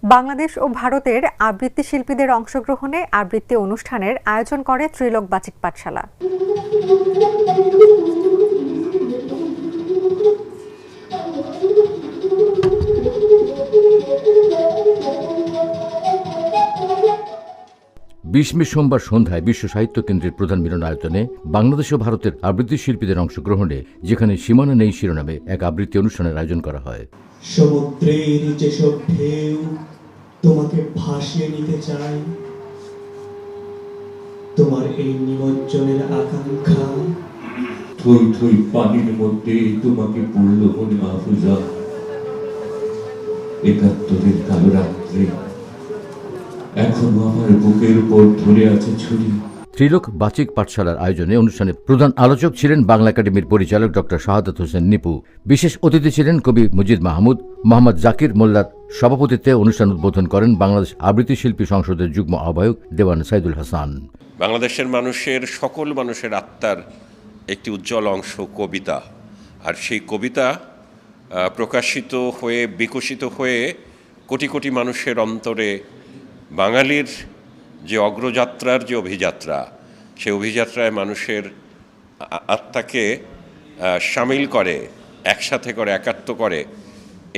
বাংলাদেশ ও ভারতের আবৃত্তি শিল্পীদের অংশগ্রহণে আবৃত্তি অনুষ্ঠানের আয়োজন করে ত্রিলোক বাচিক পাঠশালা। মে সোমবার সন্ধ্যায় বিশ্ব সাহিত্য কেন্দ্রের প্রধান মিলনায়তনে বাংলাদেশ ও ভারতের আবৃত্তি শিল্পীদের অংশগ্রহণে যেখানে সীমানা নেই শিরোনামে এক আবৃত্তি অনুষ্ঠানের আয়োজন করা হয়। সমুদ্রের যেসব ঢেউ তোমাকে ভাসিয়ে নিতে চায়, তোমার এই নিমজ্জনের আকাঙ্ক্ষা, থই থই পানির মধ্যে তোমাকে পড়ল মনে মাহফুজা, একাত্তরের কালো রাত্রে এখনো আমার বুকের উপর ধরে আছে ছুরি। ত্রিলোক বাচিক পাঠশালার আয়োজনে অনুষ্ঠানে প্রধান আলোচক ছিলেন বাংলা একাডেমির পরিচালক ডক্টর শাহাদাত হোসেন নিপু। বিশেষ অতিথি ছিলেন কবি মুজিদ মাহমুদ। মোহাম্মদ জাকির মোল্লার সভাপতিত্বে অনুষ্ঠান উদ্বোধন করেন বাংলাদেশ আবৃত্তি শিল্পী সংসদের যুগ্ম আহ্বায়ক দেওয়ান সাইদুল হাসান। বাংলাদেশের মানুষের সকল মানুষের আত্মার একটি উজ্জ্বল অংশ কবিতা, আর সেই কবিতা প্রকাশিত হয়ে বিকশিত হয়ে কোটি কোটি মানুষের অন্তরে বাঙালির যে অগ্রযাত্রার যে অভিযাত্রা, সেই অভিযাত্রায় মানুষের আত্মাকে সামিল করে, একসাথে করে, একাত্ম করে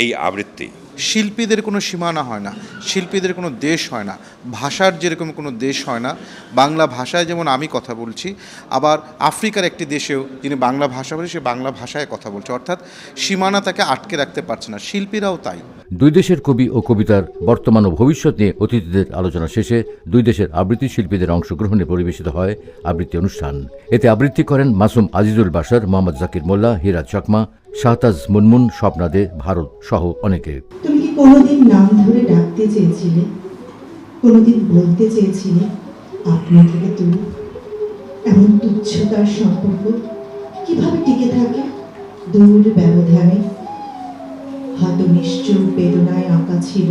এই আবৃত্তি। শিল্পীদের কোনো সীমানা হয় না, শিল্পীদের কোনো দেশ হয় না, ভাষার যেরকম কোনো দেশ হয় না। বাংলা ভাষায় যেমন আমি কথা বলছি, আবার আফ্রিকার একটি দেশেও যিনি বাংলা ভাষা বলে সে বাংলা ভাষায় কথা বলছে, অর্থাৎ সীমানা তাকে আটকে রাখতে পারছে না। শিল্পীরাও তাই। দুই দেশের কবি ও কবিতার বর্তমান ও ভবিষ্যৎ নিয়ে অতিথিদের আলোচনা শেষে দুই দেশের আবৃত্তি শিল্পীদের অংশগ্রহণে পরিবেশিত হয় আবৃত্তি অনুষ্ঠান। এতে আবৃত্তি করেন মাসুম আজিজুল বাশার, মোহাম্মদ জাকির মোল্লা, হীরা চাকমা, শাহতাজ মুনমুন, স্বপ্না দে, ভারত সহ অনেকে। তুমি কি কোনোদিন নাম ধরে ডাকতে চেয়েছিলে, কোনোদিন বলতে চেয়েছিলে আপনা থেকে তুমি? এমন তুচ্ছতার সম্পর্ক কিভাবে টিকে থাকে দূর ব্যবধানে? হয়তো নিশ্চয় বেদনায় আঁকা ছিল